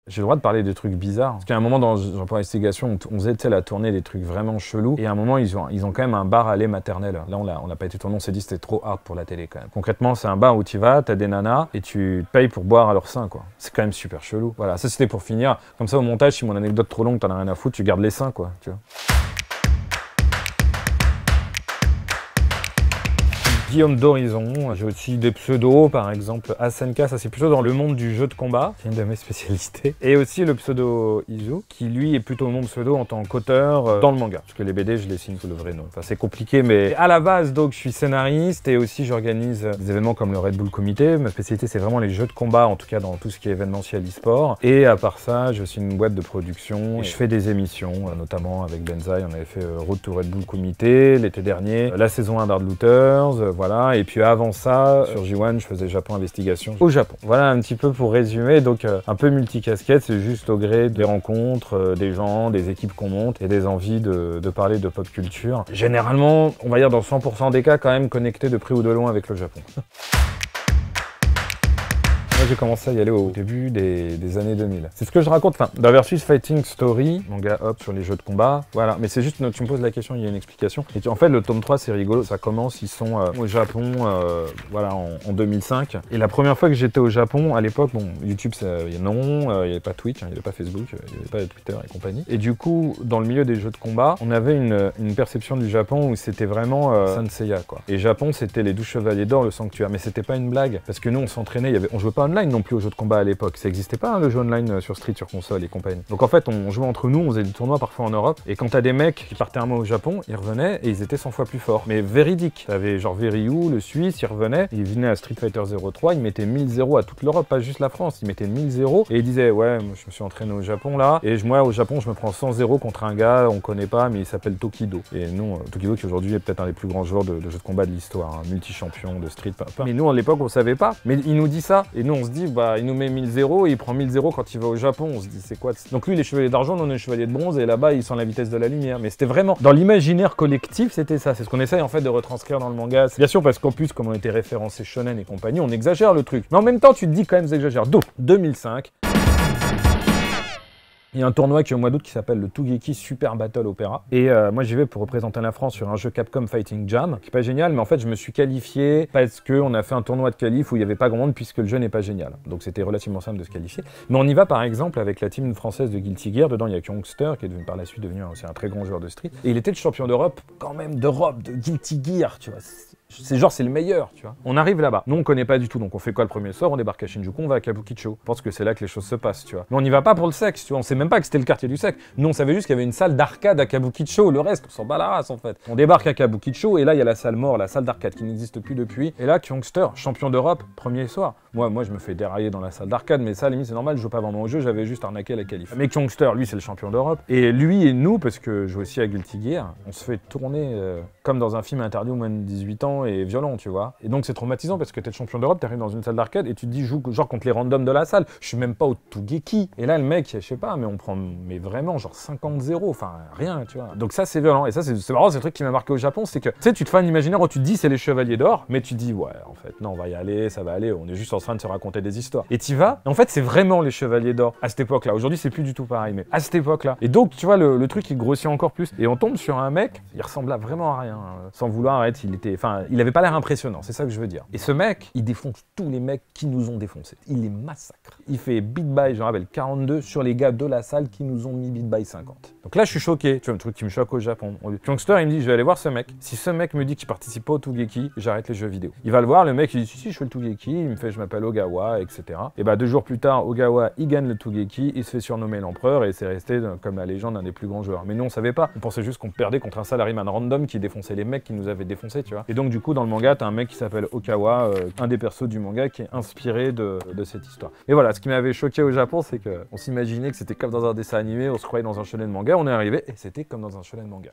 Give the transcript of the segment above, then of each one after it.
J'ai le droit de parler des trucs bizarres. Parce qu'à un moment dans Japon Investigation, on faisait la tournée des trucs vraiment chelous. Et à un moment, ils ont quand même un bar à lait maternel. Là, on n'a pas été tourné, on s'est dit c'était trop hard pour la télé quand même. Concrètement, c'est un bar où tu vas, t'as des nanas et tu payes pour boire à leur sein, quoi. C'est quand même super chelou. Voilà, ça c'était pour finir. Comme ça, au montage, si mon anecdote trop longue, t'en as rien à foutre, tu gardes les seins, quoi, tu vois. Guillaume d'Horizon, j'ai aussi des pseudos, par exemple Asenka, ça c'est plutôt dans le monde du jeu de combat, c'est une de mes spécialités. Et aussi le pseudo Izu, qui lui est plutôt mon pseudo en tant qu'auteur dans le manga. Parce que les BD, je les signe sous le vrai nom. Enfin, c'est compliqué, mais à la base, donc, je suis scénariste et aussi j'organise des événements comme le Red Bull Comité. Ma spécialité, c'est vraiment les jeux de combat, en tout cas dans tout ce qui est événementiel e-sport. Et à part ça, j'ai aussi une web de production et je fais des émissions, notamment avec Benzaï. On avait fait Road to Red Bull Comité l'été dernier, la saison 1 d'Hard Looters. Voilà, et puis avant ça, sur J1, je faisais Japon Investigation au Japon. Voilà un petit peu pour résumer, donc un peu multicasquette, c'est juste au gré des rencontres, des gens, des équipes qu'on monte et des envies de parler de pop culture. Généralement, on va dire dans 100% des cas, quand même connecté de près ou de loin avec le Japon. Moi j'ai commencé à y aller au début des années 2000. C'est ce que je raconte, enfin, dans Versus Fighting Story, manga hop sur les jeux de combat, voilà. Mais c'est juste, tu me poses la question, il y a une explication. Et en fait, le tome 3, c'est rigolo, ça commence, ils sont au Japon, voilà, en 2005. Et la première fois que j'étais au Japon, à l'époque, bon, YouTube, non, il n'y avait pas Twitch, il n'y avait pas Facebook, il n'y avait pas Twitter et compagnie. Et du coup, dans le milieu des jeux de combat, on avait une perception du Japon où c'était vraiment Sanseiya, quoi. Et Japon, c'était les 12 chevaliers d'or, le sanctuaire. Mais c'était pas une blague, parce que nous, on s'entraînait, on jouait pas online non plus aux jeux de combat à l'époque. Ça n'existait pas hein, le jeu online sur Street, sur console et compagnie. Donc en fait, on jouait entre nous, on faisait des tournois parfois en Europe. Et quand t'as des mecs qui partaient un mois au Japon, ils revenaient et ils étaient 100 fois plus forts. Mais véridique. T'avais genre Verryu, le Suisse, il revenait, il venait à Street Fighter 03, il mettait 1000-0 à toute l'Europe, pas juste la France. Il mettait 1000-0 et il disait ouais, moi, je me suis entraîné au Japon là. Et moi au Japon, je me prends 100-0 contre un gars, on connaît pas, mais il s'appelle Tokido. Et non, Tokido qui aujourd'hui est peut-être un des plus grands joueurs de jeux de combat de l'histoire, hein, multi-champion de Street. Mais nous à l'époque, on savait pas. Mais il nous dit ça et nous on se dit bah il nous met 1000-0 et il prend 1000-0 quand il va au Japon. On se dit c'est quoi? Donc lui il est chevalier d'argent, nous on est chevalier de bronze et là-bas ils sont à la vitesse de la lumière. Mais c'était vraiment dans l'imaginaire collectif, c'était ça. C'est ce qu'on essaye en fait de retranscrire dans le manga. Bien sûr parce qu'en plus comme on était référencé shonen et compagnie, on exagère le truc. Mais en même temps tu te dis quand même j'exagère. Donc 2005. Il y a un tournoi qui est au mois d'août qui s'appelle le Tougeki Super Battle Opera. Et moi j'y vais pour représenter la France sur un jeu Capcom Fighting Jam, qui est pas génial, mais en fait je me suis qualifié parce qu'on a fait un tournoi de qualif où il n'y avait pas grand monde puisque le jeu n'est pas génial. Donc c'était relativement simple de se qualifier. Mais on y va par exemple avec la team française de Guilty Gear. Dedans il y a Youngster qui est devenu par la suite aussi un très grand joueur de Street. Et il était le champion d'Europe, quand même d'Europe, de Guilty Gear, tu vois. C'est le meilleur, tu vois. On arrive là-bas. Nous, on connaît pas du tout, donc on fait quoi le premier soir? On débarque à Shinjuku, on va à Kabukicho. Je pense que c'est là que les choses se passent, tu vois. Mais on n'y va pas pour le sexe, tu vois. On sait même pas que c'était le quartier du sexe. Nous, on savait juste qu'il y avait une salle d'arcade à Kabukicho. Le reste, on s'en bat la race, en fait. On débarque à Kabukicho, et là, il y a la salle mort, la salle d'arcade qui n'existe plus depuis. Et là, Youngster, champion d'Europe, premier soir. Moi, je me fais dérailler dans la salle d'arcade, mais ça, à la limite, c'est normal, je joue pas vraiment au jeu, j'avais juste arnaqué la qualif. Mais Youngster, lui, c'est le champion d'Europe. Et lui et nous, parce que je joue aussi à Guilty Gear, on se fait tourner comme dans un film interdit aux moins de 18 ans et violent, tu vois. Et donc c'est traumatisant parce que t'es le champion d'Europe, t'arrives dans une salle d'arcade et tu te dis joue genre contre les randoms de la salle. Je suis même pas au Tougeki. Et là le mec, je sais pas, mais on prend vraiment genre 50-0, enfin rien, tu vois. Donc ça c'est violent. Et ça c'est marrant, c'est le truc qui m'a marqué au Japon, c'est que tu sais, tu te fais un imaginaire où tu te dis c'est les chevaliers d'or, mais tu te dis ouais en fait non on va y aller, ça va aller, on est juste en train de se raconter des histoires. Et t'y vas, en fait c'est vraiment les chevaliers d'or à cette époque-là. Aujourd'hui c'est plus du tout pareil, mais à cette époque-là. Et donc tu vois le truc il grossit encore plus. Et on tombe sur un mec, il ressemblait vraiment à rien, sans vouloir être, il avait pas l'air impressionnant. C'est ça que je veux dire. Et ce mec, il défonce tous les mecs qui nous ont défoncés. Il les massacre. Il fait beat by, je me rappelle, 42 sur les gars de la salle qui nous ont mis beat by 50. Donc là, je suis choqué. Tu vois, le truc qui me choque au Japon. Youngster, il me dit, je vais aller voir ce mec. Si ce mec me dit qu'il participe pas au Tougeki, j'arrête les jeux vidéo. Il va le voir, le mec, il dit, si, je fais le Tougeki. Il me fait, je m'appelle Ogawa, etc. Et bah, 2 jours plus tard, Ogawa, il gagne le Tougeki. Il se fait surnommer l'empereur et c'est resté comme la légende d'un des plus grands joueurs. Mais nous, on savait pas. On pensait juste qu'on perdait contre un salaryman random qui défonçait les mecs qui nous avaient défoncés, tu vois. Et donc, du coup, dans le manga, t'as un mec qui s'appelle Okawa, un des persos du manga qui est inspiré de cette histoire. Et voilà, ce qui m'avait choqué au Japon, c'est qu'on s'imaginait que c'était comme dans un dessin animé, on se croyait dans un shonen manga, on est arrivé et c'était comme dans un shonen manga.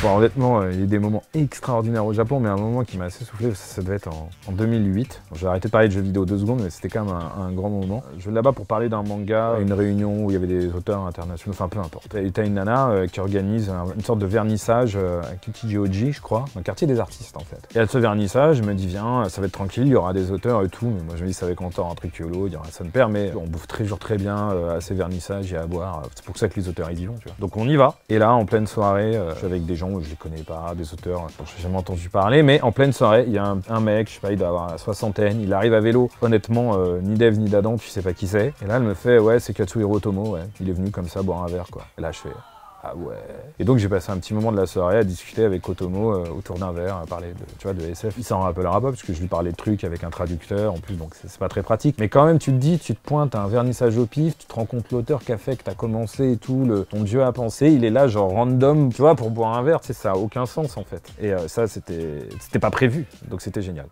Bon, honnêtement, il y a eu des moments extraordinaires au Japon, mais un moment qui m'a assez soufflé, ça devait être en 2008. J'ai arrêté de parler de jeux vidéo 2 secondes, mais c'était quand même un grand moment. Je vais là-bas pour parler d'un manga, une réunion où il y avait des auteurs internationaux, enfin peu importe. Et t'as une nana qui organise une sorte de vernissage à Kichijoji, je crois, un quartier des artistes en fait. Et à ce vernissage, je me dis viens, ça va être tranquille, il y aura des auteurs et tout, mais moi je me dis ça va être content, un truc yolo, il y aura ça me perd, mais on bouffe toujours très bien à ces vernissages et à boire. C'est pour ça que les auteurs ils y vont, tu vois. Donc on y va. Et là, en pleine soirée, je suis avec des gens où je les connais pas, des auteurs dont j'ai jamais entendu parler, mais en pleine soirée, il y a un mec, je sais pas, il doit avoir la soixantaine, il arrive à vélo. Honnêtement, ni d'Ève ni d'Adam, tu sais pas qui c'est. Et là, elle me fait ouais, c'est Katsuhiro Otomo, ouais. Il est venu comme ça boire un verre, quoi. Et là, je fais ah ouais. Et donc j'ai passé un petit moment de la soirée à discuter avec Otomo autour d'un verre, à parler de SF. Il s'en rappellera pas parce que je lui parlais de trucs avec un traducteur en plus, donc c'est pas très pratique. Mais quand même tu te dis, tu te pointes à un vernissage au pif, tu te rends compte l'auteur qui a fait que t'as commencé et tout, ton dieu a pensé, il est là genre random, tu vois, pour boire un verre, tu sais, ça a aucun sens en fait. Et ça c'était pas prévu, donc c'était génial.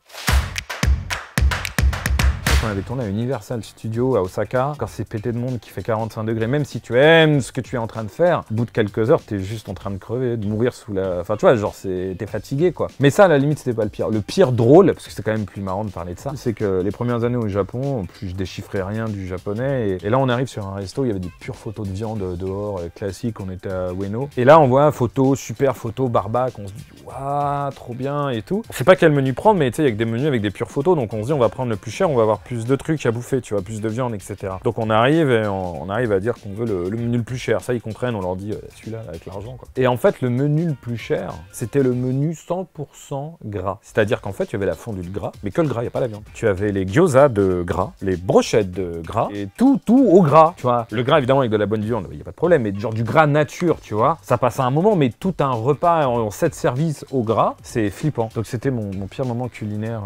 On avait tourné à Universal Studios à Osaka, quand c'est pété de monde qui fait 45 degrés, même si tu aimes ce que tu es en train de faire, au bout de quelques heures, t'es juste en train de crever, de mourir sous la... Enfin tu vois, genre t'es fatigué quoi. Mais ça à la limite c'était pas le pire. Le pire drôle, parce que c'est quand même plus marrant de parler de ça, c'est que les premières années au Japon, en plus je déchiffrais rien du japonais, et là on arrive sur un resto, il y avait des pures photos de viande dehors, classiques, on était à Ueno, et là on voit super photo barbac, on se dit waouh, trop bien et tout. On sait pas quel menu prendre, mais tu sais, il y a que des menus avec des pures photos, donc on se dit on va prendre le plus cher, on va avoir plus de trucs à bouffer, tu vois, plus de viande, etc. Donc on arrive et on arrive à dire qu'on veut le menu le plus cher. Ça, ils comprennent, on leur dit celui-là avec l'argent, quoi. Et en fait, le menu le plus cher, c'était le menu 100% gras. C'est-à-dire qu'en fait, tu avais la fondue de gras, mais que le gras, il n'y a pas la viande. Tu avais les gyoza de gras, les brochettes de gras, et tout au gras, tu vois. Le gras, évidemment, avec de la bonne viande, il n'y a pas de problème, mais genre du gras nature, tu vois. Ça passe à un moment, mais tout un repas en 7 services au gras, c'est flippant. Donc c'était mon pire moment culinaire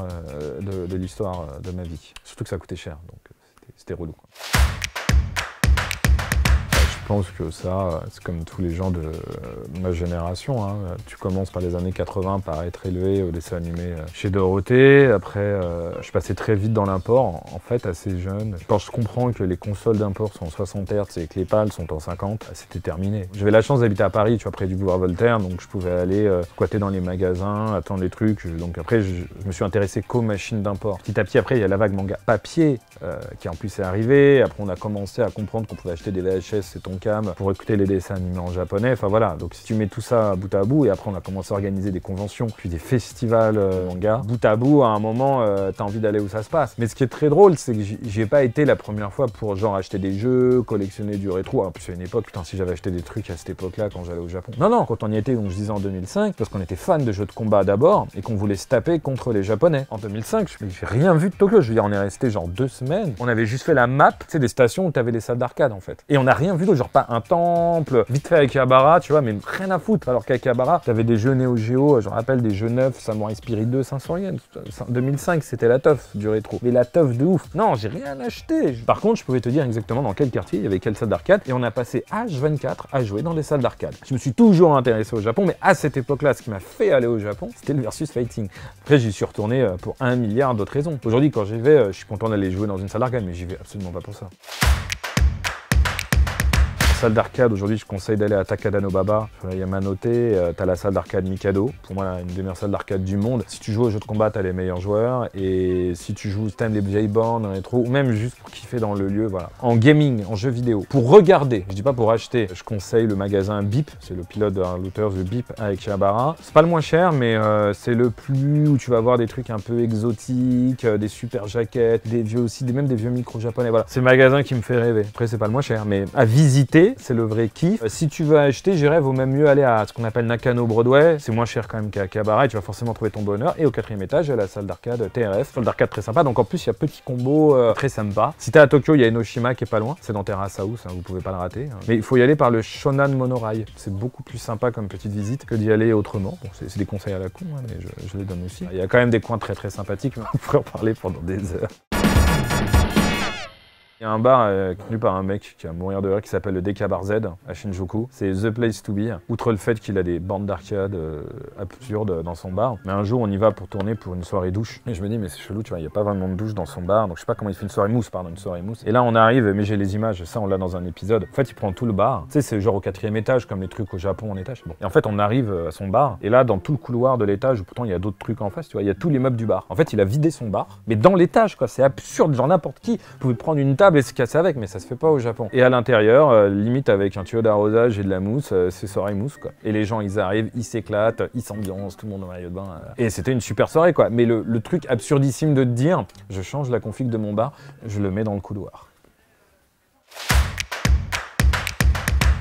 de l'histoire de ma vie. Surtout que ça coûtait cher, donc c'était relou, quoi. Je pense que ça, c'est comme tous les gens de ma génération, hein. Tu commences par les années 80 par être élevé au dessin animé chez Dorothée. Après, je suis passé très vite dans l'import, en fait, assez jeune. Quand je comprends que les consoles d'import sont en 60 Hz et que les PAL sont en 50, c'était terminé. J'avais la chance d'habiter à Paris, tu vois, près du boulevard Voltaire, donc je pouvais aller squatter dans les magasins, attendre des trucs. Donc après, je me suis intéressé qu'aux machines d'import. Petit à petit, après, il y a la vague manga papier qui en plus est arrivée. Après, on a commencé à comprendre qu'on pouvait acheter des VHS, c'est ton cam, pour écouter les dessins animés en japonais. Enfin voilà, donc si tu mets tout ça bout à bout, et après on a commencé à organiser des conventions, puis des festivals manga, bout à bout, à un moment, t'as envie d'aller où ça se passe. Mais ce qui est très drôle, c'est que j'y ai pas été la première fois pour genre acheter des jeux, collectionner du rétro. En plus à une époque, putain, si j'avais acheté des trucs à cette époque-là quand j'allais au Japon. Non, quand on y était, donc je disais en 2005, parce qu'on était fan de jeux de combat d'abord, et qu'on voulait se taper contre les Japonais. En 2005, j'ai rien vu de Tokyo. Je veux dire, on est resté genre 2 semaines. On avait juste fait la map, tu sais, des stations où t'avais des salles d'arcade en fait. Et on n'a rien vu d'autre, genre pas un temple, vite fait avec Akihabara, tu vois, mais rien à foutre. Alors qu'à Akihabara, t'avais des jeux Neo Geo, je me rappelle des jeux neufs, Samurai Spirit 2, 500 yens. 2005, c'était la teuf du rétro. Mais la teuf de ouf. Non, j'ai rien acheté. Par contre, je pouvais te dire exactement dans quel quartier il y avait quelle salle d'arcade. Et on a passé H24 à jouer dans des salles d'arcade. Je me suis toujours intéressé au Japon, mais à cette époque-là, ce qui m'a fait aller au Japon, c'était le versus fighting. Après, j'y suis retourné pour 1 milliard d'autres raisons. Aujourd'hui, quand j'y vais, je suis content d'aller jouer dans une salle d'arcade, mais j'y vais absolument pas pour ça. Salle d'arcade, aujourd'hui je conseille d'aller à Takada no Baba, sur la Yamanote, t'as la salle d'arcade Mikado, pour moi une des meilleures salles d'arcade du monde. Si tu joues aux jeux de combat, t'as les meilleurs joueurs, et si tu joues, t'aimes les vieilles bornes, rétro, ou même juste pour kiffer dans le lieu, voilà. En gaming, en jeu vidéo, pour regarder, je dis pas pour acheter, je conseille le magasin Beep, c'est le pilote d'un looter de Beep avec Akihabara. C'est pas le moins cher, mais c'est le plus où tu vas voir des trucs un peu exotiques, des super jaquettes, des vieux aussi, même des vieux micros japonais, voilà. C'est le magasin qui me fait rêver. Après c'est pas le moins cher, mais à visiter, c'est le vrai kiff. Si tu veux acheter, j'irais, vaut même mieux aller à ce qu'on appelle Nakano Broadway. C'est moins cher quand même qu'à Akihabara et tu vas forcément trouver ton bonheur. Et au 4e étage, il y a la salle d'arcade TRF. Salle d'arcade très sympa. Donc en plus, il y a petit combo très sympa. Si t'es à Tokyo, il y a Enoshima qui est pas loin. C'est dans Terrace House, hein, vous pouvez pas le rater. Hein. Mais il faut y aller par le Shonan Monorail. C'est beaucoup plus sympa comme petite visite que d'y aller autrement. Bon, c'est des conseils à la con, hein, mais je les donne aussi. Il y a quand même des coins très sympathiques. On pourrait en parler pendant des heures. Il y a un bar tenu par un mec qui va mourir de rire qui s'appelle le DK Bar Z à Shinjuku. C'est The Place to Be. Outre le fait qu'il a des bandes d'arcade absurdes dans son bar. Mais un jour, on y va pour tourner pour une soirée douche. Et je me dis, mais c'est chelou, tu vois, il n'y a pas vraiment de douche dans son bar. Donc je sais pas comment il fait une soirée mousse, pardon, une soirée mousse. Et là, on arrive, mais j'ai les images, ça, on l'a dans un épisode. En fait, il prend tout le bar. Tu sais, c'est genre au 4e étage, comme les trucs au Japon en étage. Bon. Et en fait, on arrive à son bar. Et là, dans tout le couloir de l'étage, où pourtant il y a d'autres trucs en face, tu vois, il y a tous les meubles du bar. En fait, il a vidé son bar, mais dans l'étage, quoi. C'est absurde, genre n'importe qui pouvait prendre une table et se casser avec, mais ça se fait pas au Japon. Et à l'intérieur, limite avec un tuyau d'arrosage et de la mousse, c'est soirée mousse, quoi. Et les gens, ils arrivent, ils s'éclatent, ils s'ambiancent, tout le monde en maillot de bain. Et c'était une super soirée, quoi. Mais le truc absurdissime de te dire, je change la config de mon bar, je le mets dans le couloir.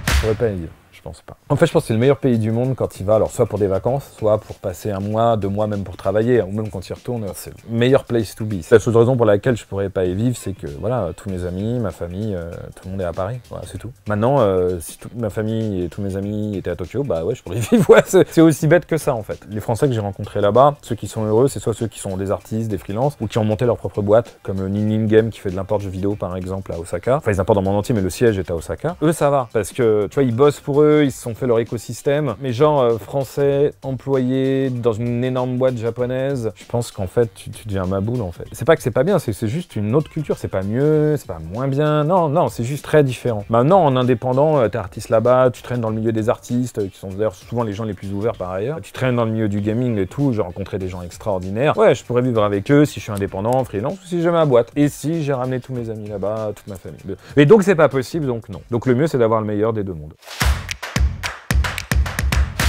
Je pourrais pas y dire. Je pense pas. En fait, je pense que c'est le meilleur pays du monde quand il va, alors soit pour des vacances, soit pour passer 1 mois, 2 mois, même pour travailler, ou même quand il retourne, c'est le meilleur place to be. La seule raison pour laquelle je pourrais pas y vivre, c'est que voilà, tous mes amis, ma famille, tout le monde est à Paris, voilà, c'est tout. Maintenant, si toute ma famille et tous mes amis étaient à Tokyo, bah ouais, je pourrais y vivre, ouais, c'est aussi bête que ça en fait. Les Français que j'ai rencontrés là-bas, ceux qui sont heureux, c'est soit ceux qui sont des artistes, des freelances, ou qui ont monté leur propre boîte, comme Nin Game qui fait de l'import jeux vidéo par exemple à Osaka. Enfin, ils importent dans le monde entier, mais le siège est à Osaka. Eux, ça va, parce que tu vois, ils bossent pour eux, ils se sont fait leur écosystème, mais genre français, employé dans une énorme boîte japonaise, je pense qu'en fait tu deviens ma boule en fait. C'est pas que c'est pas bien, c'est juste une autre culture, c'est pas mieux, c'est pas moins bien, non, c'est juste très différent. Maintenant en indépendant, t'es artiste là-bas, tu traînes dans le milieu des artistes, qui sont d'ailleurs souvent les gens les plus ouverts par ailleurs, tu traînes dans le milieu du gaming et tout, j'ai rencontré des gens extraordinaires, ouais je pourrais vivre avec eux si je suis indépendant, freelance, ou si j'ai ma boîte, et si j'ai ramené tous mes amis là-bas, toute ma famille. Et donc c'est pas possible, donc non. Donc le mieux c'est d'avoir le meilleur des deux mondes.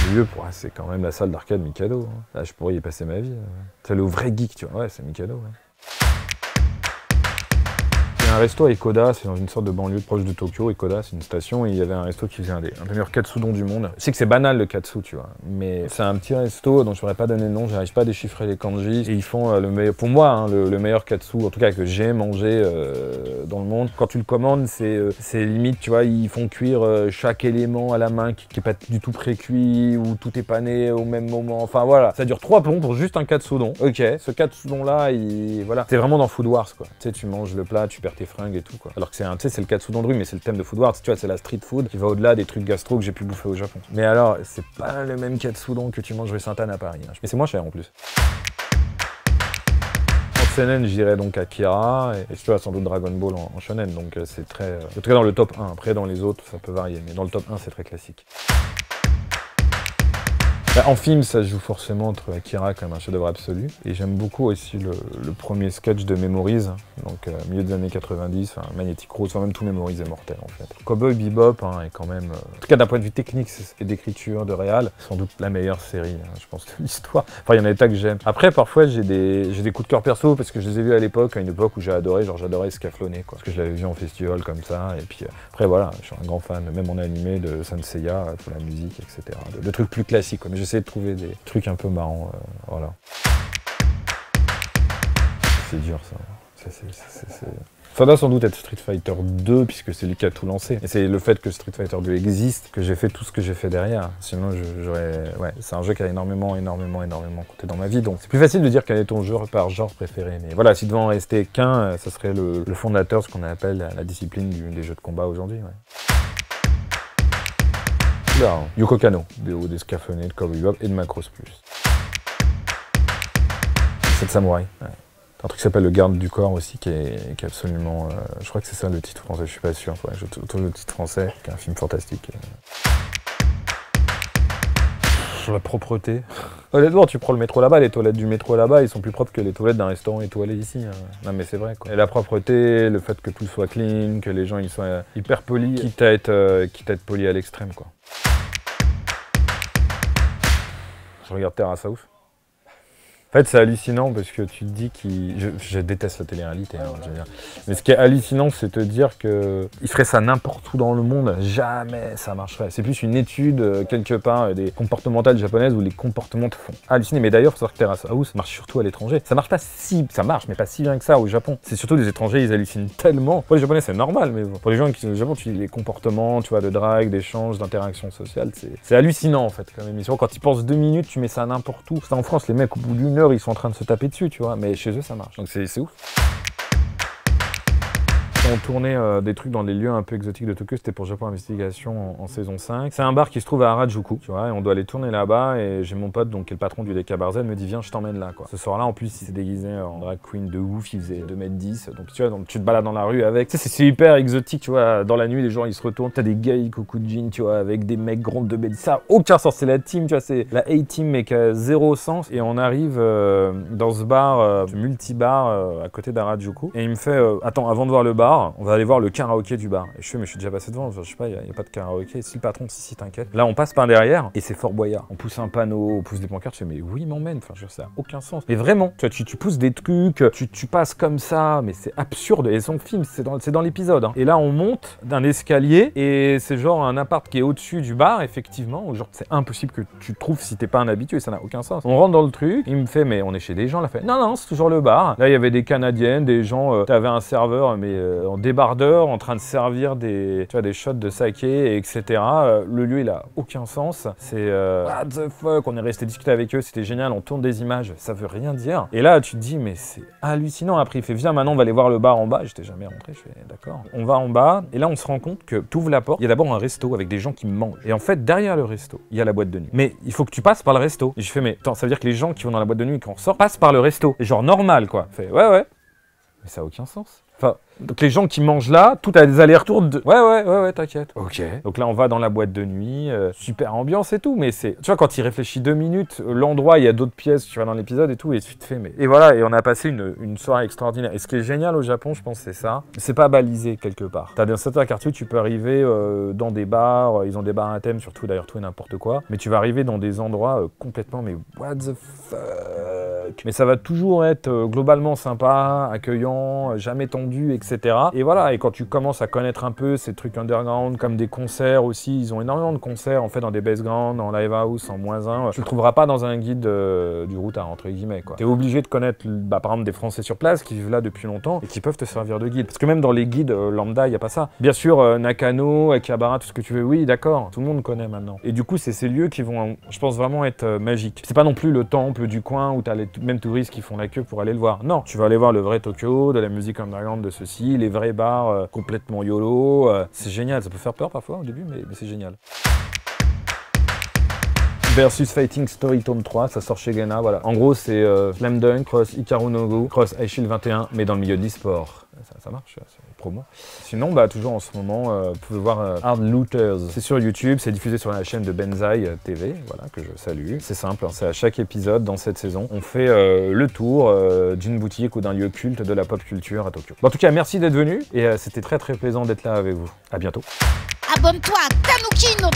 Le mieux, c'est quand même la salle d'arcade Mikado. Hein. Là, je pourrais y passer ma vie. C'est le vrai geek, tu vois. Ouais, c'est Mikado. Ouais. Il y a un resto à Ekoda, c'est dans une sorte de banlieue proche de Tokyo. Ekoda, c'est une station, et il y avait un resto qui faisait un des meilleurs katsudon du monde. Je sais que c'est banal le katsu, tu vois, mais c'est un petit resto dont je pourrais pas donner le nom, j'arrive pas à déchiffrer les kanji. Et ils font le meilleur, pour moi, hein, le meilleur katsu, en tout cas que j'ai mangé dans le monde. Quand tu le commandes, c'est limite, tu vois, ils font cuire chaque élément à la main qui est pas du tout pré-cuit, ou tout est pané au même moment. Enfin voilà, ça dure 3 plombs pour juste un katsudon. Ok, ce katsudon là, voilà, c'est vraiment dans Food Wars quoi. Tu sais, tu manges le plat, tu perds tes fringues et tout quoi. Alors que c'est le katsudon de rue, mais c'est le thème de Food Wars, tu vois, c'est la street food qui va au-delà des trucs gastro que j'ai pu bouffer au Japon. Mais alors, c'est pas le même katsudon que tu manges rue Sainte-Anne à Paris, hein. Mais c'est moins cher en plus. En seinen, j'irais donc Akira, et tu vois, sans doute Dragon Ball en shonen, donc c'est très... en tout cas dans le top 1, après dans les autres, ça peut varier, mais dans le top 1, c'est très classique. En film, ça se joue forcément entre Akira comme un chef-d'œuvre absolu. Et j'aime beaucoup aussi le premier sketch de Memories, donc milieu des années 90, enfin, Magnetic Rose, enfin même tout Memories est mortel en fait. Cowboy Bebop est quand même, en tout cas d'un point de vue technique et d'écriture, de réal, sans doute la meilleure série, hein, je pense, de l'histoire. Enfin, il y en a des tas que j'aime. Après, parfois, j'ai des coups de cœur perso parce que je les ai vus à l'époque, à une époque où j'ai adoré, genre j'adorais Scaflonné, quoi. Parce que je l'avais vu en festival comme ça, et puis après voilà, je suis un grand fan, même en animé, de Sanseiya, pour la musique, etc. De trucs plus classiques, quoi. Mais j'essaie de trouver des trucs un peu marrants, voilà. C'est dur ça. Ça doit sans doute être Street Fighter 2 puisque c'est lui qui a tout lancé. Et c'est le fait que Street Fighter 2 existe que j'ai fait tout ce que j'ai fait derrière. Sinon j'aurais... Ouais, c'est un jeu qui a énormément compté dans ma vie. Donc c'est plus facile de dire quel est ton jeu par genre préféré. Mais voilà, si devant en rester qu'un, ça serait le fondateur, ce qu'on appelle la discipline des jeux de combat aujourd'hui. Ouais. Là, Yoko Kanno, des Scaflonnés, de Cowboy Bebop et de Macross Plus. 7 samouraïs. Ouais. Un truc qui s'appelle Le Garde du Corps aussi, qui est absolument... je crois que c'est ça le titre français, je suis pas sûr. Ouais, je trouve le titre français, qui est un film fantastique. La propreté. Honnêtement, tu prends le métro là-bas, les toilettes du métro là-bas, ils sont plus propres que les toilettes d'un restaurant étoilé ici. Hein. Non mais c'est vrai quoi. Et la propreté, le fait que tout soit clean, que les gens ils soient hyper polis, quitte à être polis à l'extrême quoi. Je regarde Terrace House. En fait, c'est hallucinant parce que tu te dis je déteste la télé-réalité, hein, je veux dire. Mais ce qui est hallucinant, c'est te dire qu'ils feraient ça n'importe où dans le monde, jamais ça marcherait. C'est plus une étude, quelque part, des comportementales japonaises où les comportements te font halluciner. Mais d'ailleurs, il faut savoir que Terrace House marche surtout à l'étranger. Ça marche pas ça marche, mais pas si bien que ça au Japon. C'est surtout les étrangers, ils hallucinent tellement. Pour les Japonais, c'est normal, mais pour les gens qui sont au Japon, tu dis les comportements, tu vois, de drague, d'échange, d'interaction sociale, c'est hallucinant en fait comme émission. Quand ils pensent 2 minutes, tu mets ça n'importe où. C'est en France, les mecs, au bout d'une heure, ils sont en train de se taper dessus, tu vois, mais chez eux ça marche, donc c'est ouf. On tournait des trucs dans des lieux un peu exotiques de Tokyo, c'était pour Japon Investigation en saison 5. C'est un bar qui se trouve à Harajuku, tu vois, et on doit aller tourner là-bas, et j'ai mon pote, donc qui est le patron du Deka Barzel, me dit viens, je t'emmène là, quoi. Ce soir-là, en plus, il s'est déguisé en drag queen de ouf, il faisait 2m10, donc tu vois, donc, tu te balades dans la rue avec, tu sais, c'est hyper exotique, tu vois, dans la nuit, les gens, ils se retournent, t'as des gars, au coup de jean, tu vois, avec des mecs grands de 2m10, ça a aucun sens, c'est la team, tu vois, c'est la A-team, mais qui a zéro sens, et on arrive dans ce bar, multi-bar, à côté d'Harajuku, et il me fait, attends, avant de voir le bar, on va aller voir le karaoké du bar. Et je fais, mais je suis déjà passé devant, je sais pas, il n'y a pas de karaoké. Si le patron, si, t'inquiète. Là, on passe par derrière, et c'est Fort Boyard. On pousse un panneau, on pousse des pancartes, je fais, mais oui, m'emmène, enfin, je sais, ça n'a aucun sens. Mais vraiment, tu pousses des trucs, tu passes comme ça, mais c'est absurde, et son film, c'est dans l'épisode. Hein. Et là, on monte d'un escalier, et c'est genre un appart qui est au-dessus du bar, effectivement, où genre, c'est impossible que tu trouves si t'es pas un habitué, ça n'a aucun sens. On rentre dans le truc, il me fait, mais on est chez des gens, là, fait, non, c'est toujours le bar. Là, il y avait des Canadiennes, des gens, t'avais un serveur, mais en débardeur, en train de servir des shots de saké, etc. Le lieu, il a aucun sens. C'est what the fuck, on est resté discuter avec eux, c'était génial, on tourne des images, ça veut rien dire. Et là, tu te dis, mais c'est hallucinant. Après, il fait, viens, maintenant, on va aller voir le bar en bas. J'étais jamais rentré, je fais, d'accord. On va en bas, et là, on se rend compte que tu ouvres la porte, il y a d'abord un resto avec des gens qui mangent. Et en fait, derrière le resto, il y a la boîte de nuit. Mais il faut que tu passes par le resto. Et je fais, mais attends, ça veut dire que les gens qui vont dans la boîte de nuit, quand on sort, passent par le resto. Et genre normal, quoi. Je fais, ouais. Mais ça a aucun sens. Enfin, donc les gens qui mangent là, tout a des allers-retours de... Ouais, t'inquiète. Ok. Donc là, on va dans la boîte de nuit, super ambiance et tout, mais c'est... Tu vois, quand il réfléchit 2 minutes, l'endroit, il y a d'autres pièces, tu vas dans l'épisode et tout, et tu te fais... Mais... Et voilà, et on a passé une soirée extraordinaire. Et ce qui est génial au Japon, je pense, c'est ça. C'est pas balisé quelque part. T'as dans certains quartiers, tu peux arriver dans des bars, ils ont des bars à thème, surtout d'ailleurs tout et n'importe quoi, mais tu vas arriver dans des endroits complètement, mais what the fuck. Mais ça va toujours être globalement sympa, accueillant, jamais tendu, etc. Et voilà, et quand tu commences à connaître un peu ces trucs underground, comme des concerts aussi, ils ont énormément de concerts en fait dans des basegrounds, en live house, en -1, tu le trouveras pas dans un guide du routard, entre guillemets, quoi. T'es obligé de connaître, par exemple, des Français sur place qui vivent là depuis longtemps et qui peuvent te servir de guide. Parce que même dans les guides lambda, il n'y a pas ça. Bien sûr, Nakano, Akihabara, tout ce que tu veux, oui, d'accord, tout le monde connaît maintenant. Et du coup, c'est ces lieux qui vont, je pense, vraiment être magiques. C'est pas non plus le temple du coin où t'as les mêmes touristes qui font la queue pour aller le voir. Non, tu vas aller voir le vrai Tokyo, de la musique underground de ceci, les vrais bars complètement YOLO. C'est génial, ça peut faire peur parfois au début, mais c'est génial. Versus Fighting Story Tome 3, ça sort chez Glénat, voilà. En gros, c'est Slam Dunk, cross Hikaru no Go, cross Ice Shield 21, mais dans le milieu de l'e-sport. Ça marche, c'est une promo. Sinon, bah, toujours en ce moment, vous pouvez voir Hard Looters. C'est sur YouTube, c'est diffusé sur la chaîne de Benzaï TV, voilà, que je salue. C'est simple, hein, c'est à chaque épisode dans cette saison. On fait le tour d'une boutique ou d'un lieu culte de la pop culture à Tokyo. Bon, en tout cas, merci d'être venu et c'était très plaisant d'être là avec vous. À bientôt. Abonne-toi à Tanuki no